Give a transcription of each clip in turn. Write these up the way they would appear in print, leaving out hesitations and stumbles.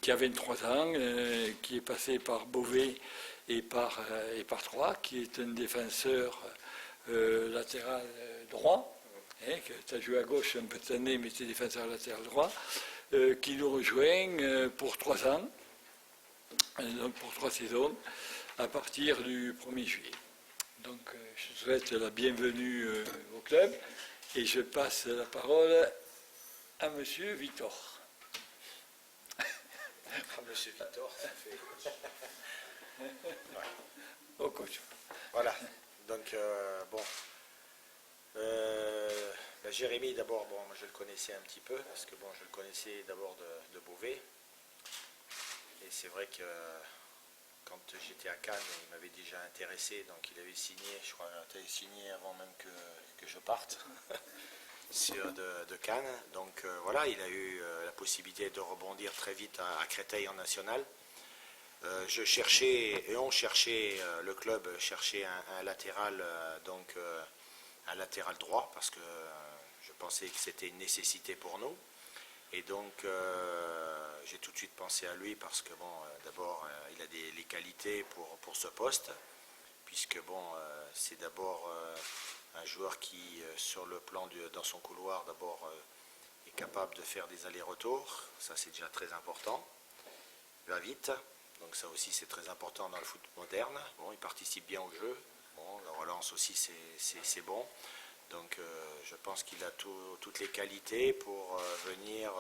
qui a 23 ans, qui est passé par Beauvais et par Troyes, qui est un défenseur latéral droit, qui a joué à gauche un peu cette année, mais c'est défenseur latéral droit, qui nous rejoint pour 3 ans, donc pour 3 saisons, à partir du 1er juillet. Donc je souhaite la bienvenue au club et je passe la parole à Monsieur Victor. Monsieur Victor, ça fait... Ouais. Au coach. Voilà, donc bon. Jérémy, d'abord, bon, je le connaissais un petit peu, parce que bon, je le connaissais d'abord de Beauvais. Et c'est vrai que quand j'étais à Cannes, il m'avait déjà intéressé, donc il avait signé, je crois qu'il avait signé avant même que je parte de Cannes. Donc voilà, il a eu la possibilité de rebondir très vite à Créteil en national. Je cherchais, et on cherchait, le club cherchait un latéral, donc un latéral droit, parce que je pensais que c'était une nécessité pour nous. Et donc j'ai tout de suite pensé à lui parce que bon, d'abord il a les qualités pour ce poste, puisque bon, c'est d'abord un joueur qui, sur le plan dans son couloir, d'abord est capable de faire des allers-retours, ça c'est déjà très important, il va vite. Donc ça aussi c'est très important dans le foot moderne. Bon, il participe bien au jeu. Bon, la relance aussi c'est bon. Donc je pense qu'il a toutes les qualités pour venir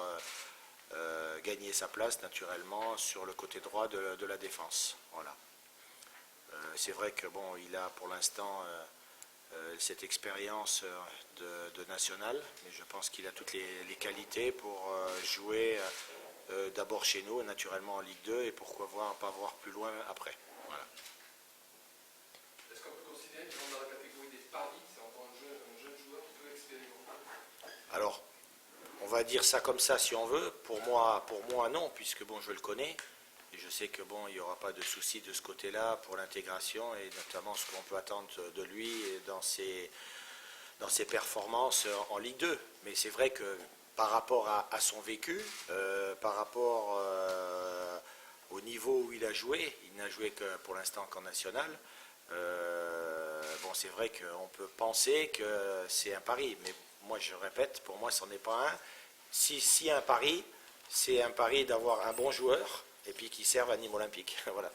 gagner sa place naturellement sur le côté droit de la défense. Voilà. C'est vrai que bon, il a pour l'instant cette expérience de national, mais je pense qu'il a toutes les qualités pour jouer d'abord chez nous, naturellement en Ligue 2, et pourquoi pas voir plus loin après. Voilà. Est-ce qu'on peut considérer qu'il rentre dans la catégorie des paris, c'est encore un jeune joueur peu expérimenté? Alors, on va dire ça comme ça si on veut. Pour moi non, puisque bon, je le connais. Et je sais que bon, il n'y aura pas de souci de ce côté-là pour l'intégration et notamment ce qu'on peut attendre de lui dans ses performances en Ligue 2. Mais c'est vrai que par rapport à son vécu, par rapport au niveau où il a joué, il n'a joué que pour l'instant qu'en national. Bon, c'est vrai qu'on peut penser que c'est un pari, mais moi je répète, pour moi ce n'en est pas un. Si un pari, c'est un pari d'avoir un bon joueur et puis qui serve à Nîmes Olympique. Voilà.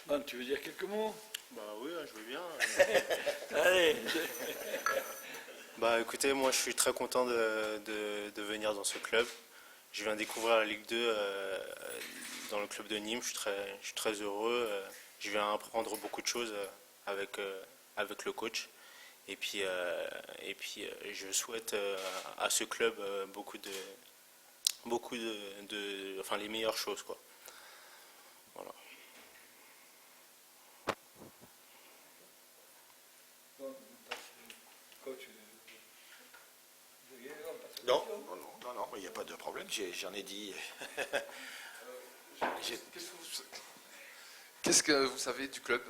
Bon, tu veux dire quelques mots? Bah oui, je veux bien. Allez. Bah écoutez, moi je suis très content de venir dans ce club. Je viens découvrir la Ligue 2 dans le club de Nîmes. Je suis très heureux. Je viens apprendre beaucoup de choses avec le coach. Et puis je souhaite à ce club enfin les meilleures choses quoi. Voilà. Non, il n'y a pas de problème, j'en ai dit. Qu'est-ce que vous savez du club,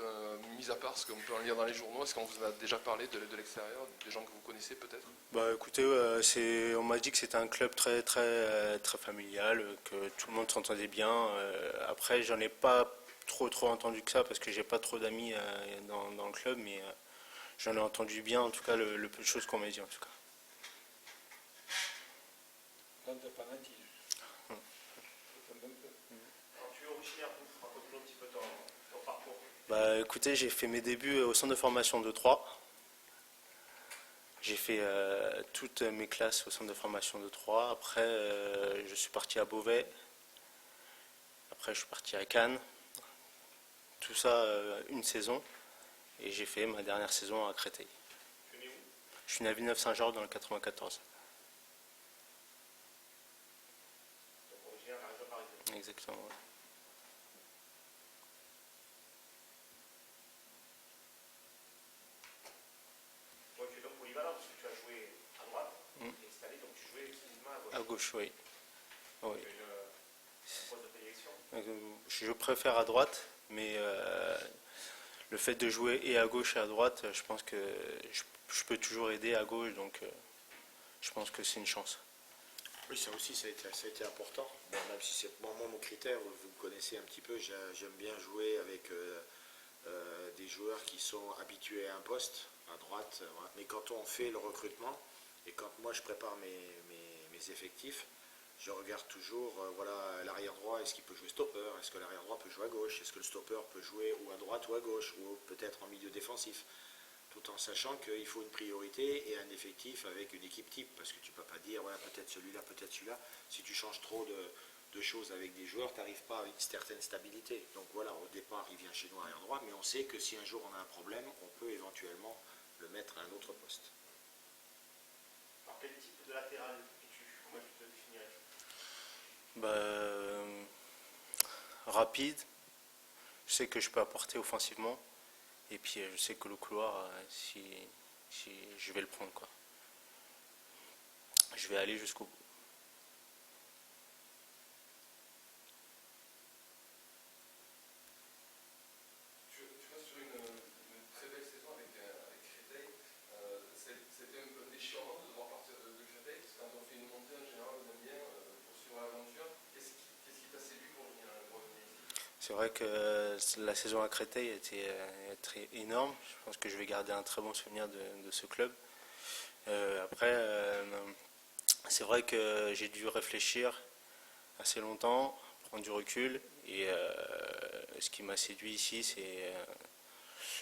mis à part ce qu'on peut en lire dans les journaux? Est-ce qu'on vous a déjà parlé de l'extérieur, des gens que vous connaissez peut-être? Bah écoutez, on m'a dit que c'était un club très familial, que tout le monde s'entendait bien. Après, j'en ai pas trop entendu que ça parce que j'ai pas trop d'amis dans le club, mais j'en ai entendu bien en tout cas le peu de choses qu'on m'a dit en tout cas. Quand t'as pas menti. Tu es originaire d'où? Raconte-nous un petit peu ton parcours. Bah écoutez, j'ai fait mes débuts au centre de formation de Troyes. J'ai fait toutes mes classes au centre de formation de Troyes. Après, je suis parti à Beauvais. Après, je suis parti à Cannes. Tout ça, une saison. Et j'ai fait ma dernière saison à Créteil. Tu es né où? Je suis né à Villeneuve-Saint-Georges dans le 94. Donc originaire de la région parisienne. Exactement. Ouais. Toi, tu es donc polyvalent parce que tu as joué à droite. Et cette année, donc tu jouais exclusivement à gauche. À gauche, oui. Oui. Tu as un poste de prédilection. Je préfère à droite, mais le fait de jouer et à gauche et à droite, je pense que je peux toujours aider à gauche, donc je pense que c'est une chance. Oui, ça aussi, ça a été important. Bon, même si c'est moi, mon critère, vous me connaissez un petit peu, j'aime bien jouer avec des joueurs qui sont habitués à un poste, à droite. Voilà. Mais quand on fait le recrutement, et quand moi je prépare mes effectifs, je regarde toujours voilà, l'arrière droit, est-ce qu'il peut jouer stopper, est-ce que l'arrière droit peut jouer à gauche, est-ce que le stopper peut jouer ou à droite ou à gauche, ou peut-être en milieu défensif, tout en sachant qu'il faut une priorité et un effectif avec une équipe type, parce que tu ne peux pas dire voilà, peut-être celui-là, peut-être celui-là. Si tu changes trop de choses avec des joueurs, tu n'arrives pas à une certaine stabilité. Donc voilà, au départ, il vient chez nous arrière droit, mais on sait que si un jour on a un problème, on peut éventuellement le mettre à un autre poste. Alors quel type de latéral es-tu? Comment tu te définirais? Rapide, je sais que je peux apporter offensivement. Et puis je sais que le couloir, si je vais le prendre, quoi. Je vais aller jusqu'au bout. Tu restes sur une très belle saison avec Créteil. C'était un peu déchirant de devoir partir de Créteil, parce que quand on fait une montée en général, on aime bien poursuivre l'aventure. Qu'est-ce qui t'a séduit pour venir ici? C'est vrai que la saison à Créteil était très énorme. Je pense que je vais garder un très bon souvenir de ce club. Après, c'est vrai que j'ai dû réfléchir assez longtemps, prendre du recul. Et ce qui m'a séduit ici, c'est,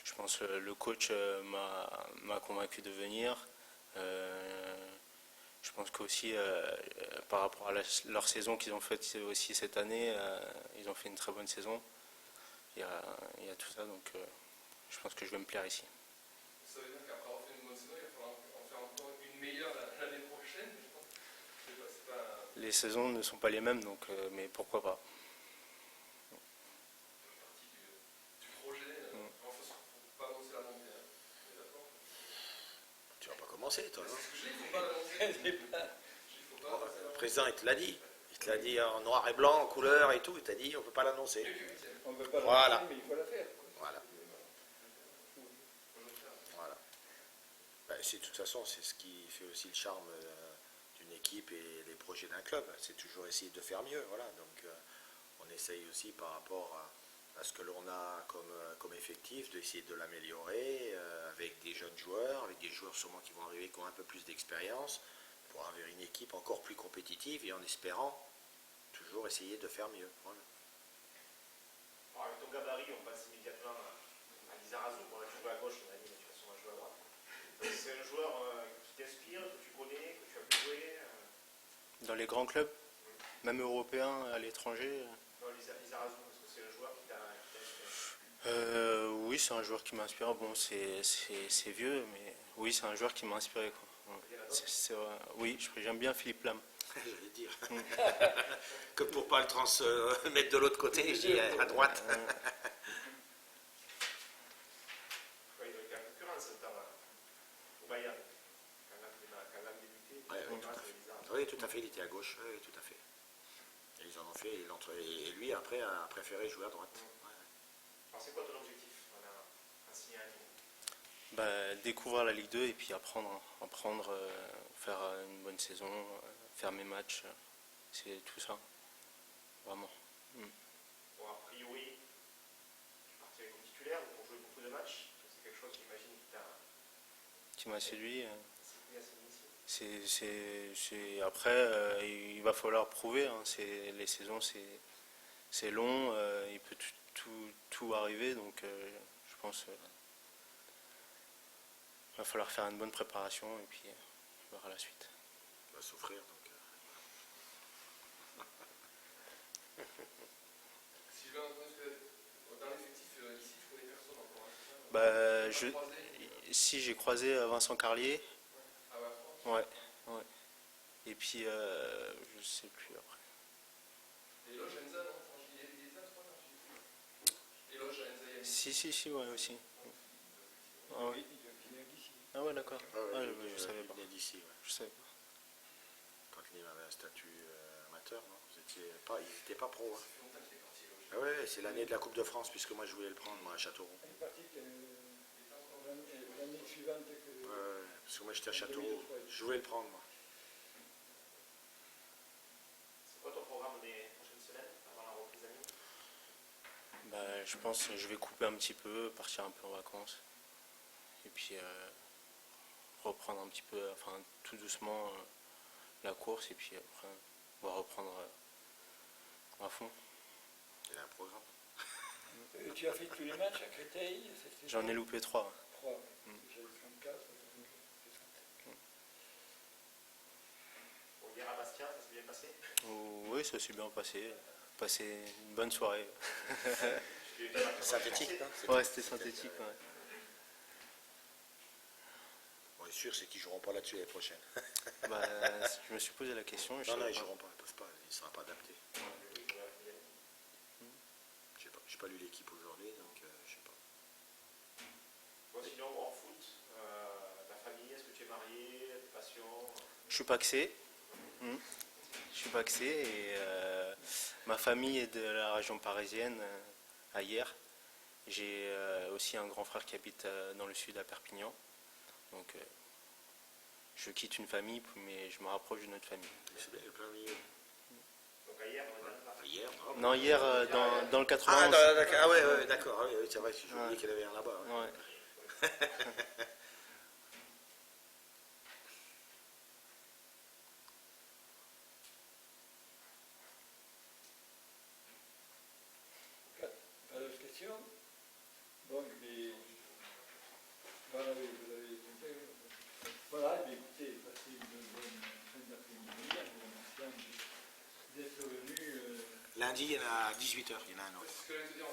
je pense, le coach m'a convaincu de venir. Je pense qu'aussi, par rapport à leur saison qu'ils ont faite aussi cette année, ils ont fait une très bonne saison. Il y a tout ça, donc je pense que je vais me plaire ici. Ça veut dire qu'après avoir fait une bonne saison, il va falloir en faire encore une meilleure l'année prochaine. Je pense. C'est pas... Les saisons ne sont pas les mêmes, donc, mais pourquoi pas. partie du projet. Enfin, il ne faut pas annoncer la montée. Hein. On est d'accord? Tu vas pas commencer, toi, non? C'est ce que je dis, il ne faut pas l'annoncer. Le président, il te l'a dit. Il te l'a dit en noir et blanc, en couleur et tout. Il t'a dit, on ne peut pas l'annoncer. On ne peut pas Voilà. la faire, mais il faut la faire. Voilà. Voilà. Ben, de toute façon, c'est ce qui fait aussi le charme d'une équipe et les projets d'un club. C'est toujours essayer de faire mieux. Voilà. Donc, on essaye aussi par rapport à ce que l'on a comme effectif, d'essayer de l'améliorer avec des jeunes joueurs, avec des joueurs sûrement qui vont arriver qui ont un peu plus d'expérience, pour avoir une équipe encore plus compétitive et en espérant toujours essayer de faire mieux. Voilà. Alors avec ton gabarit, on passe immédiatement à Lizarazu. On a joué à gauche, on a dit, mais de toute façon, on va jouer à droite. Donc c'est un joueur qui t'inspire, que tu connais, que tu as pu jouer. Dans les grands clubs, même européens, à l'étranger. Non, Lizarazu, parce que c'est un joueur qui t'a inspiré. Oui, c'est un joueur qui m'a inspiré. Bon, c'est vieux, mais oui, c'est un joueur qui m'a inspiré, quoi. Oui, j'aime bien Philippe Lam. Je vais dire. Que pour pas le mettre de l'autre côté, je dis à droite. Ouais, il doit être en concurrence au Bayern. Quand il a débuté, Oui, tout à fait, il était à gauche. Oui, tout à fait. Et ils en ont fait. Et lui, après, a préféré jouer à droite. Ouais. Alors c'est quoi ton objectif en signant un Découvrir la Ligue 2 et puis apprendre, faire une bonne saison, faire mes matchs, c'est tout ça, vraiment. Bon, a priori, tu partirais comme titulaire pour jouer beaucoup de matchs. C'est quelque chose, j'imagine, Qui m'a séduit. assez initié. Après, il va falloir prouver. Hein, les saisons, c'est long, il peut tout arriver, donc je pense. Il va falloir faire une bonne préparation et puis on verra la suite. Il va souffrir. Donc. Sylvain, dans l'effectif ici, tu connais personne encore. Si j'ai croisé Vincent Carlier. Ouais. Ouais. Et puis je sais plus après. Et Loge Enza, non? Il est là, toi? Et Loge Enza, Si, ouais, aussi. Ah ouais. Ah ouais, d'accord. Je savais pas. D'ici, ouais. Je savais pas. Quand Nîmes avait un statut amateur, non? Ils n'étaient pas pro. Hein. Ah ouais, c'est l'année de la Coupe de France, puisque moi je voulais le prendre, moi, à Châteauroux. Il est parti l'année suivante que... Parce que moi j'étais à Châteauroux. Je voulais le prendre, moi. je pense que je vais couper un petit peu, partir un peu en vacances. Et puis reprendre un petit peu, enfin tout doucement la course. Et puis après, on va reprendre à fond. Il y a un programme. Tu as fait tous les matchs à Créteil? J'en ai loupé 3. 3. Mm. J'avais 34. Bon, hier à Bastia, ça s'est bien passé. Oui, ça s'est bien passé. Passé une bonne soirée. Synthétique, hein? Ouais, c'était synthétique. Ouais. Bon, le sûr, c'est qu'ils ne joueront pas là-dessus l'année prochaine. Bah, je me suis posé la question. Non, savais non, ils ne pas. joueront pas, ils peuvent pas, il ne sera pas adapté. Je sais pas, j'ai pas lu l'équipe aujourd'hui, donc je sais pas. Bon, sinon, hors foot, ta famille, est-ce que tu es marié, des passions? Je suis paxé. Je suis paxé et ma famille est de la région parisienne, à Hyères. J'ai aussi un grand frère qui habite dans le sud à Perpignan. Donc je quitte une famille mais je me rapproche de notre famille. C'est bien le plein milieu. Donc à hier, on est dans la Hier, non? Non, hier dans le 91. Ah ouais, d'accord, ah oui, c'est vrai, j'ai oublié Ouais. qu'il y avait un là-bas. Ouais. Ouais. Pas d'autres questions? Bon, mais voilà, vous avez compris. Voilà, mais écoutez, passez une bonne fin d'après-midi. Je vous remercie d'être venu. Lundi, il y en a à 18h, il y en a un autre. Ce que je veux dire,